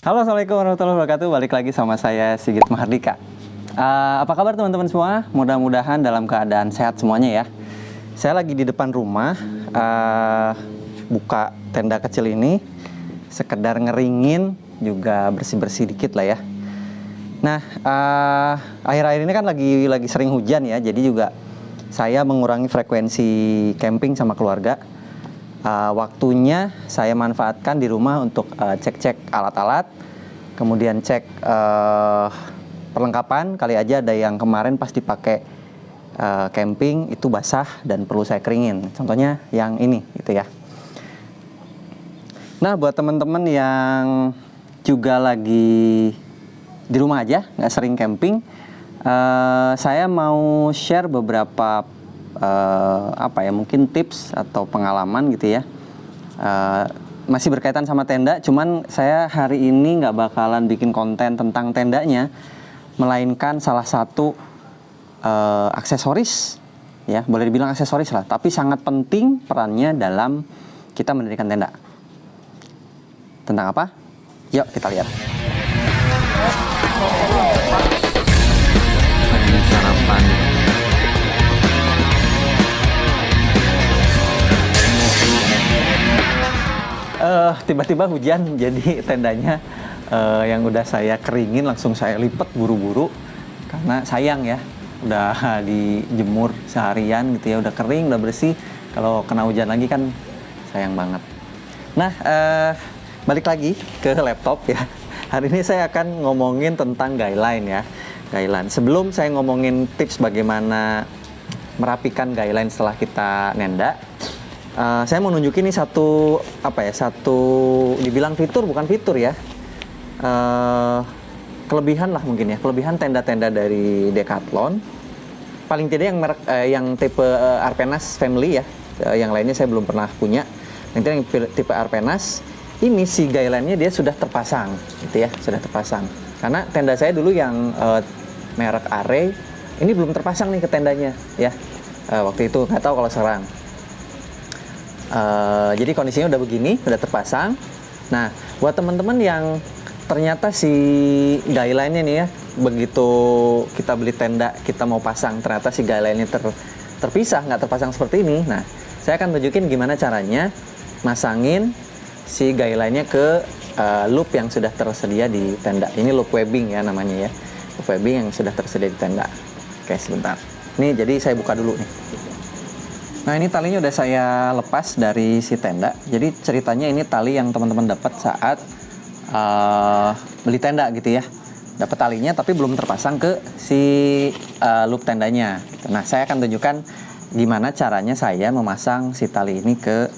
Halo, Assalamualaikum warahmatullahi wabarakatuh. Balik lagi sama saya Sigit Mahardika. Apa kabar teman-teman semua? Mudah-mudahan dalam keadaan sehat semuanya ya. Saya lagi di depan rumah, buka tenda kecil ini, sekedar ngeringin, juga bersih-bersih dikit lah ya. Nah, akhir-akhir ini kan lagi sering hujan ya, jadi juga saya mengurangi frekuensi camping sama keluarga. Waktunya saya manfaatkan di rumah untuk cek-cek alat-alat, kemudian cek perlengkapan, kali aja ada yang kemarin pas dipakai camping itu basah dan perlu saya keringin. Contohnya yang ini gitu ya. Nah, buat teman-teman yang juga lagi di rumah aja, nggak sering camping, saya mau share beberapa mungkin tips atau pengalaman gitu ya, masih berkaitan sama tenda. Cuman saya hari ini nggak bakalan bikin konten tentang tendanya, melainkan salah satu aksesoris ya, boleh dibilang aksesoris lah, tapi sangat penting perannya dalam kita mendirikan tenda. Tentang apa? Yuk kita lihat. Sarapan. Tiba-tiba hujan, jadi tendanya yang udah saya keringin langsung saya lipat buru-buru karena sayang ya, udah dijemur seharian gitu ya, udah kering, udah bersih. Kalau kena hujan lagi kan sayang banget. Nah, balik lagi ke laptop ya. Hari ini saya akan ngomongin tentang guideline ya. Guideline. Sebelum saya ngomongin tips bagaimana merapikan guideline setelah kita nenda, saya mau nunjukin nih satu dibilang fitur, bukan fitur ya, kelebihan lah mungkin ya, kelebihan tenda-tenda dari Decathlon. Paling tidak yang merek yang tipe Arpenas family ya, yang lainnya saya belum pernah punya. Nanti yang tipe Arpenas ini si guideline-nya dia sudah terpasang gitu ya, sudah terpasang. Karena tenda saya dulu yang merek Array ini belum terpasang nih ke tendanya ya, waktu itu, nggak tahu kalau sekarang. Jadi kondisinya udah begini, udah terpasang. Nah, buat teman-teman yang ternyata si guideline-nya nih ya, begitu kita beli tenda, kita mau pasang, ternyata si guideline-nya terpisah, nggak terpasang seperti ini. Nah, saya akan tunjukin gimana caranya masangin si guideline-nya ke loop yang sudah tersedia di tenda. Ini loop webbing ya namanya ya, loop webbing yang sudah tersedia di tenda. Oke, sebentar. Ini jadi saya buka dulu nih. Nah, ini talinya udah saya lepas dari si tenda. Jadi ceritanya ini tali yang teman-teman dapat saat beli tenda gitu ya. Dapat talinya tapi belum terpasang ke si loop tendanya. Nah, saya akan tunjukkan gimana caranya saya memasang si tali ini ke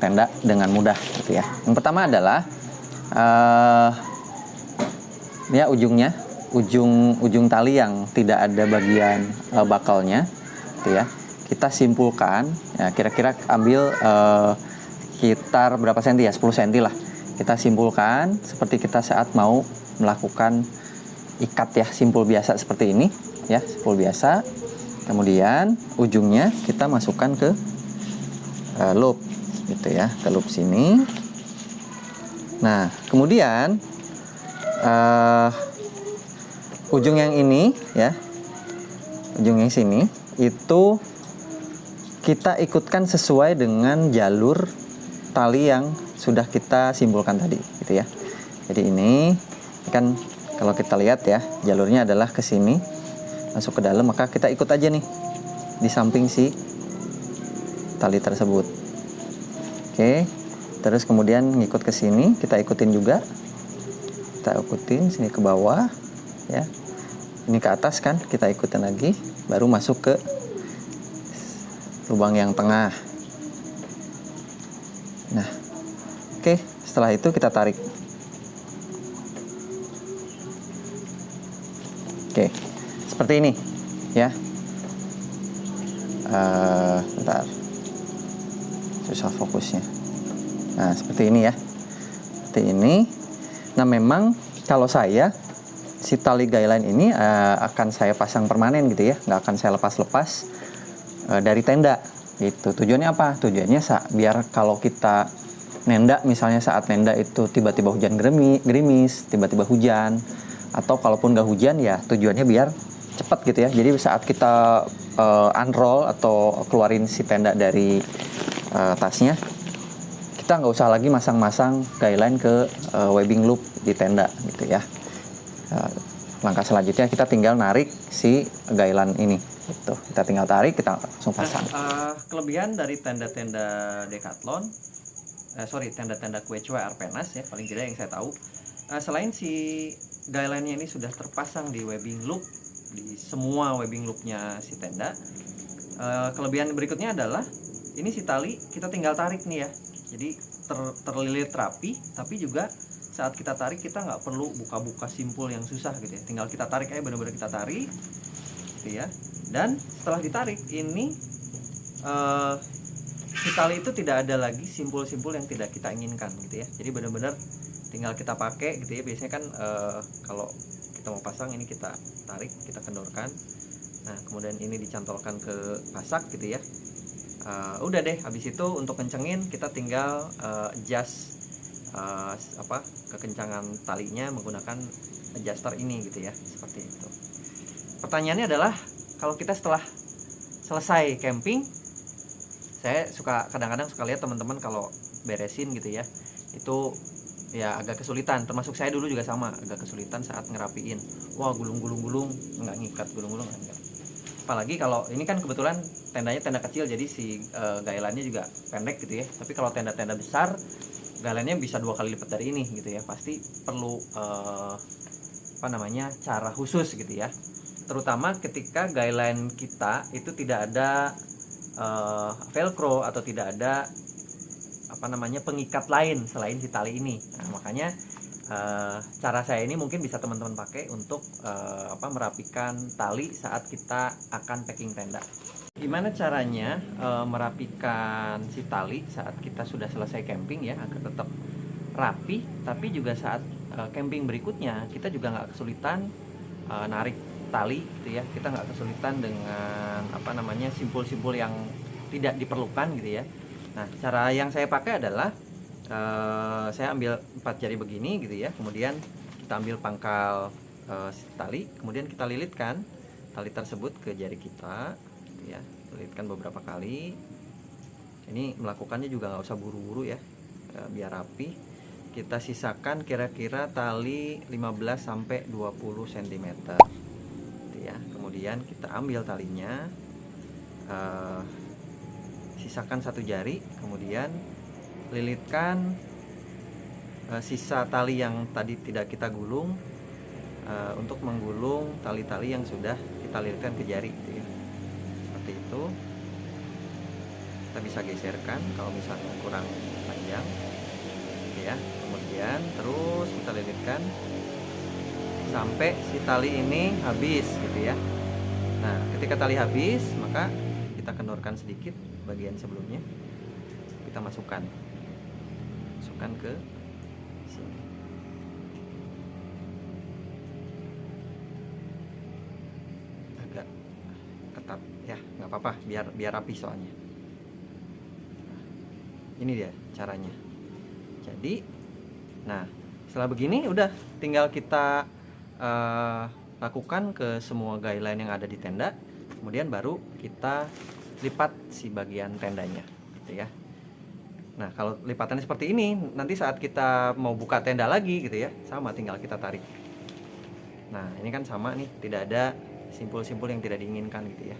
tenda dengan mudah gitu ya. Yang pertama adalah ya ujung tali yang tidak ada bagian bakalnya gitu ya. Kita simpulkan ya, kira-kira ambil sekitar berapa senti ya, 10 senti lah. Kita simpulkan seperti kita saat mau melakukan ikat ya, simpul biasa seperti ini ya, simpul biasa. Kemudian ujungnya kita masukkan ke loop gitu ya, ke loop sini. Nah, kemudian ujung yang ini ya, ujung yang sini itu kita ikutkan sesuai dengan jalur tali yang sudah kita simpulkan tadi gitu ya. Jadi ini kan kalau kita lihat ya, jalurnya adalah ke sini masuk ke dalam, maka kita ikut aja nih di samping si tali tersebut. Oke, terus kemudian ngikut ke sini, kita ikutin juga, kita ikutin sini ke bawah ya, ini ke atas kan, kita ikutin lagi, baru masuk ke lubang yang tengah. Nah, oke, setelah itu kita tarik. Oke, seperti ini ya. Bentar, susah fokusnya. Nah, seperti ini ya, seperti ini. Nah, memang kalau saya si tali guideline ini akan saya pasang permanen gitu ya, nggak akan saya lepas-lepas dari tenda gitu. Tujuannya apa? Tujuannya biar kalau kita nenda, misalnya saat nenda itu tiba-tiba hujan gerimis, tiba-tiba hujan, atau kalaupun nggak hujan ya tujuannya biar cepat gitu ya. Jadi saat kita unroll atau keluarin si tenda dari tasnya, kita nggak usah lagi masang-masang guideline ke webbing loop di tenda gitu ya. Langkah selanjutnya kita tinggal narik si guideline ini gitu. Kita tinggal tarik, kita langsung pasang. Kelebihan dari tenda-tenda Decathlon, tenda-tenda Quechua Arpenas ya, paling tidak yang saya tahu, selain si guideline-nya ini sudah terpasang di webbing loop, di semua webbing loopnya si tenda, kelebihan berikutnya adalah ini si tali kita tinggal tarik nih ya. Jadi terlilit rapi, tapi juga saat kita tarik kita nggak perlu buka-buka simpul yang susah gitu ya. Tinggal kita tarik aja, benar-benar kita tarik gitu ya. Dan setelah ditarik ini si tali itu tidak ada lagi simpul-simpul yang tidak kita inginkan gitu ya. Jadi benar-benar tinggal kita pakai gitu ya. Biasanya kan kalau kita mau pasang ini kita tarik, kita kendorkan. Nah kemudian ini dicantolkan ke pasak gitu ya. Udah deh, habis itu untuk kencengin kita tinggal adjust kekencangan talinya menggunakan adjuster ini gitu ya, seperti itu. Pertanyaannya adalah kalau kita setelah selesai camping, saya kadang-kadang suka lihat teman-teman kalau beresin gitu ya, itu ya agak kesulitan, termasuk saya dulu juga sama, agak kesulitan saat ngerapiin. Wah, gulung-gulung nggak ngikat, gulung-gulung enggak. Apalagi kalau ini kan kebetulan tendanya tenda kecil, jadi si gailannya juga pendek gitu ya. Tapi kalau tenda-tenda besar, gailannya bisa 2 kali lipat dari ini gitu ya. Pasti perlu cara khusus gitu ya. Terutama ketika gailan kita itu tidak ada velcro atau tidak ada pengikat lain selain si tali ini. Nah, makanya cara saya ini mungkin bisa teman-teman pakai untuk merapikan tali saat kita akan packing tenda. Gimana caranya merapikan si tali saat kita sudah selesai camping ya, agar tetap rapi, tapi juga saat camping berikutnya kita juga nggak kesulitan narik tali gitu ya. Kita nggak kesulitan dengan simpul-simpul yang tidak diperlukan gitu ya. Nah, cara yang saya pakai adalah saya ambil 4 jari begini gitu ya, kemudian kita ambil pangkal tali, kemudian kita lilitkan tali tersebut ke jari kita gitu ya, lilitkan beberapa kali. Ini melakukannya juga nggak usah buru-buru ya, biar rapi. Kita sisakan kira-kira tali 15-20 cm gitu ya. Kemudian kita ambil talinya, sisakan 1 jari, kemudian lilitkan sisa tali yang tadi tidak kita gulung untuk menggulung tali-tali yang sudah kita lilitkan ke jari gitu ya. Seperti itu. Kita bisa geserkan kalau misalnya kurang panjang gitu ya. Kemudian terus kita lilitkan sampai si tali ini habis gitu ya. Nah, ketika tali habis, maka kita kendorkan sedikit bagian sebelumnya, kita masukkan ke sini. Agak ketat ya, nggak apa-apa, biar rapi soalnya. Ini dia caranya. Jadi, nah setelah begini udah tinggal kita lakukan ke semua guideline yang ada di tenda, kemudian baru kita lipat si bagian tendanya gitu ya. Nah, kalau lipatannya seperti ini, nanti saat kita mau buka tenda lagi gitu ya, sama tinggal kita tarik. Nah, ini kan sama nih, tidak ada simpul-simpul yang tidak diinginkan gitu ya.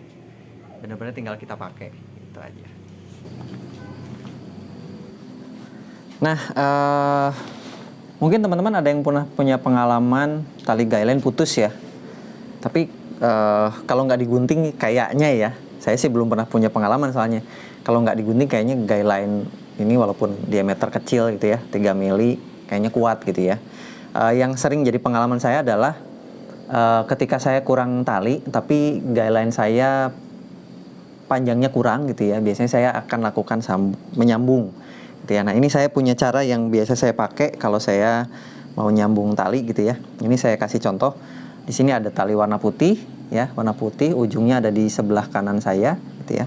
Benar-benar tinggal kita pakai, gitu aja. Nah, mungkin teman-teman ada yang pernah punya pengalaman tali guideline putus ya. Tapi kalau nggak digunting kayaknya ya, saya sih belum pernah punya pengalaman soalnya. Kalau nggak digunting kayaknya guideline ini walaupun diameter kecil gitu ya, 3 mili, kayaknya kuat gitu ya. Yang sering jadi pengalaman saya adalah ketika saya kurang tali, tapi guideline saya panjangnya kurang gitu ya, biasanya saya akan lakukan menyambung gitu ya. Nah, ini saya punya cara yang biasa saya pakai kalau saya mau nyambung tali gitu ya. Ini saya kasih contoh. Di sini ada tali warna putih ya, warna putih, ujungnya ada di sebelah kanan saya gitu ya.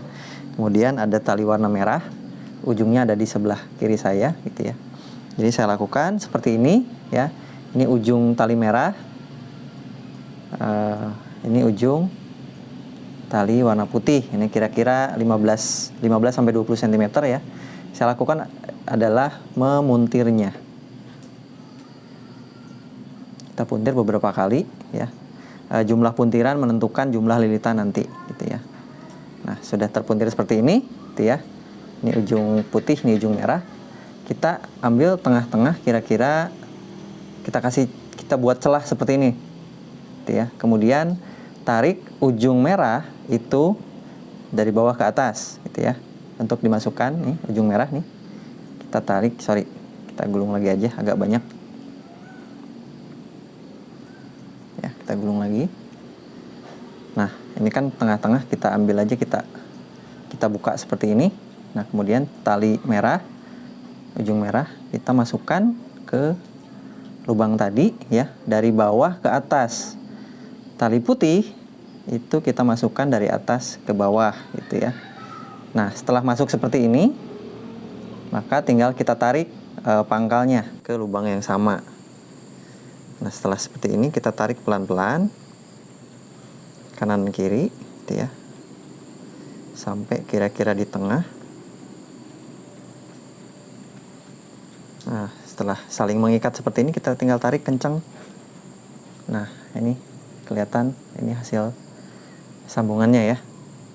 Kemudian ada tali warna merah. ujungnya ada di sebelah kiri saya gitu ya. Jadi saya lakukan seperti ini ya. Ini ujung tali merah, ini ujung tali warna putih. Ini kira-kira 15 sampai 20 cm ya. Saya lakukan adalah memuntirnya. Kita puntir beberapa kali ya. Jumlah puntiran menentukan jumlah lilitan nanti gitu ya. Nah, sudah terpuntir seperti ini gitu ya. Ini ujung putih, ini ujung merah. Kita ambil tengah-tengah, kira-kira kita buat celah seperti ini gitu ya. Kemudian tarik ujung merah itu dari bawah ke atas gitu ya. Untuk dimasukkan nih ujung merah nih. Kita tarik, kita gulung lagi aja agak banyak. Ya, kita gulung lagi. Nah, ini kan tengah-tengah, kita ambil aja, kita buka seperti ini. Nah, kemudian tali merah, ujung merah kita masukkan ke lubang tadi ya, dari bawah ke atas. Tali putih itu kita masukkan dari atas ke bawah gitu ya. Nah, setelah masuk seperti ini, maka tinggal kita tarik pangkalnya ke lubang yang sama. Nah, setelah seperti ini kita tarik pelan-pelan kanan kiri gitu ya, sampai kira-kira di tengah. Nah, setelah saling mengikat seperti ini, kita tinggal tarik kencang. Nah, ini kelihatan, ini hasil sambungannya ya.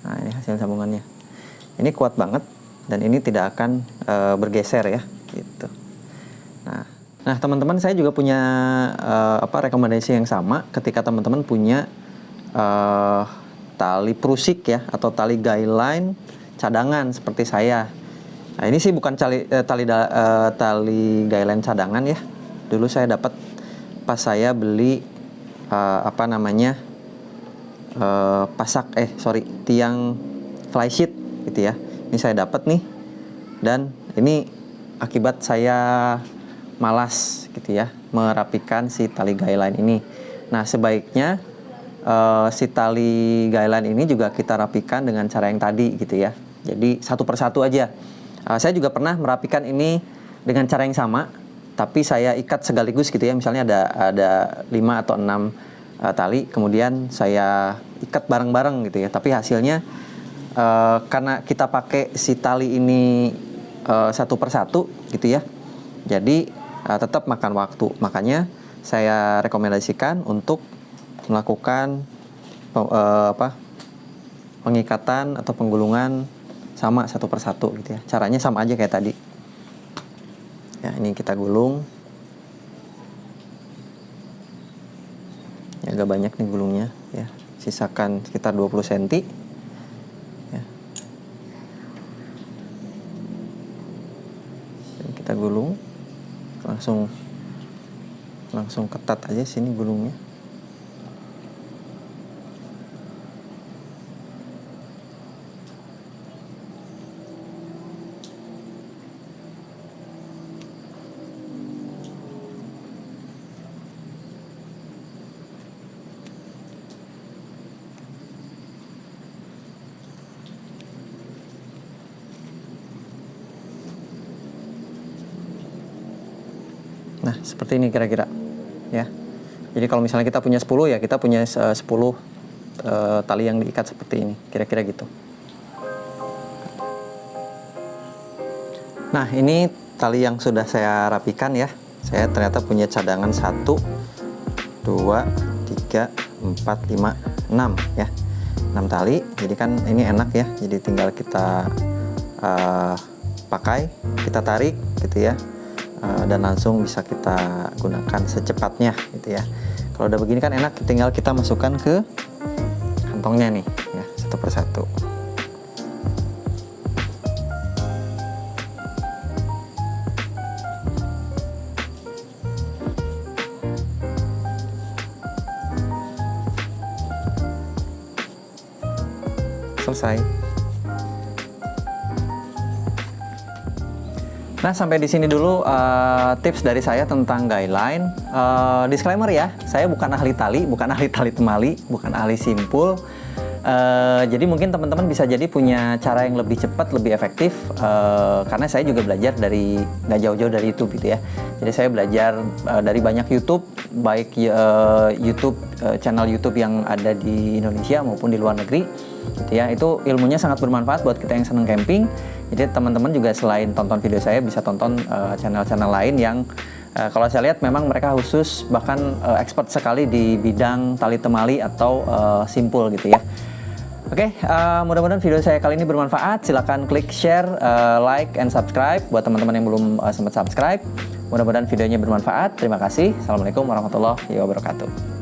Nah, ini hasil sambungannya. Ini kuat banget dan ini tidak akan bergeser ya, gitu. Nah, teman-teman, saya juga punya rekomendasi yang sama ketika teman-teman punya tali prusik ya, atau tali guideline cadangan seperti saya. Nah, ini sih bukan tali guideline cadangan ya. Dulu saya dapat pas saya beli tiang flysheet gitu ya. Ini saya dapat nih, dan ini akibat saya malas gitu ya merapikan si tali guideline ini. Nah, sebaiknya si tali guideline ini juga kita rapikan dengan cara yang tadi gitu ya. Jadi satu persatu aja. Saya juga pernah merapikan ini dengan cara yang sama, tapi saya ikat sekaligus gitu ya. Misalnya ada 5 atau 6 tali, kemudian saya ikat bareng-bareng gitu ya. Tapi hasilnya karena kita pakai si tali ini satu persatu gitu ya, jadi tetap makan waktu. Makanya saya rekomendasikan untuk melakukan pengikatan atau penggulungan sama satu persatu gitu ya. Caranya sama aja kayak tadi. Ya, ini kita gulung. Ya, agak banyak nih gulungnya ya. Sisakan sekitar 20 cm. Ya. Dan kita gulung. Langsung ketat aja sini gulungnya. Nah, seperti ini kira-kira ya. Jadi kalau misalnya kita punya 10 ya, kita punya 10 tali yang diikat seperti ini, kira-kira gitu. Nah, ini tali yang sudah saya rapikan ya. Saya ternyata punya cadangan 1 2 3 4 5 6 ya. 6 tali. Jadi kan ini enak ya. Jadi tinggal kita pakai, kita tarik gitu ya. Dan langsung bisa kita gunakan secepatnya gitu ya. Kalau udah begini kan enak, tinggal kita masukkan ke kantongnya nih ya, satu persatu. Selesai. Nah, sampai di sini dulu tips dari saya tentang guideline. Disclaimer ya, saya bukan ahli tali, bukan ahli tali temali, bukan ahli simpul. Jadi mungkin teman-teman bisa jadi punya cara yang lebih cepat, lebih efektif, karena saya juga belajar dari nggak jauh-jauh dari YouTube gitu ya. Jadi saya belajar dari banyak YouTube, baik YouTube channel YouTube yang ada di Indonesia maupun di luar negeri, gitu ya. Itu ilmunya sangat bermanfaat buat kita yang senang camping. Jadi teman-teman juga selain tonton video saya bisa tonton channel-channel lain yang kalau saya lihat memang mereka khusus bahkan expert sekali di bidang tali temali atau simpul gitu ya. Oke, mudah-mudahan video saya kali ini bermanfaat. Silakan klik share, like, and subscribe buat teman-teman yang belum sempat subscribe. Mudah-mudahan videonya bermanfaat. Terima kasih. Assalamualaikum warahmatullahi wabarakatuh.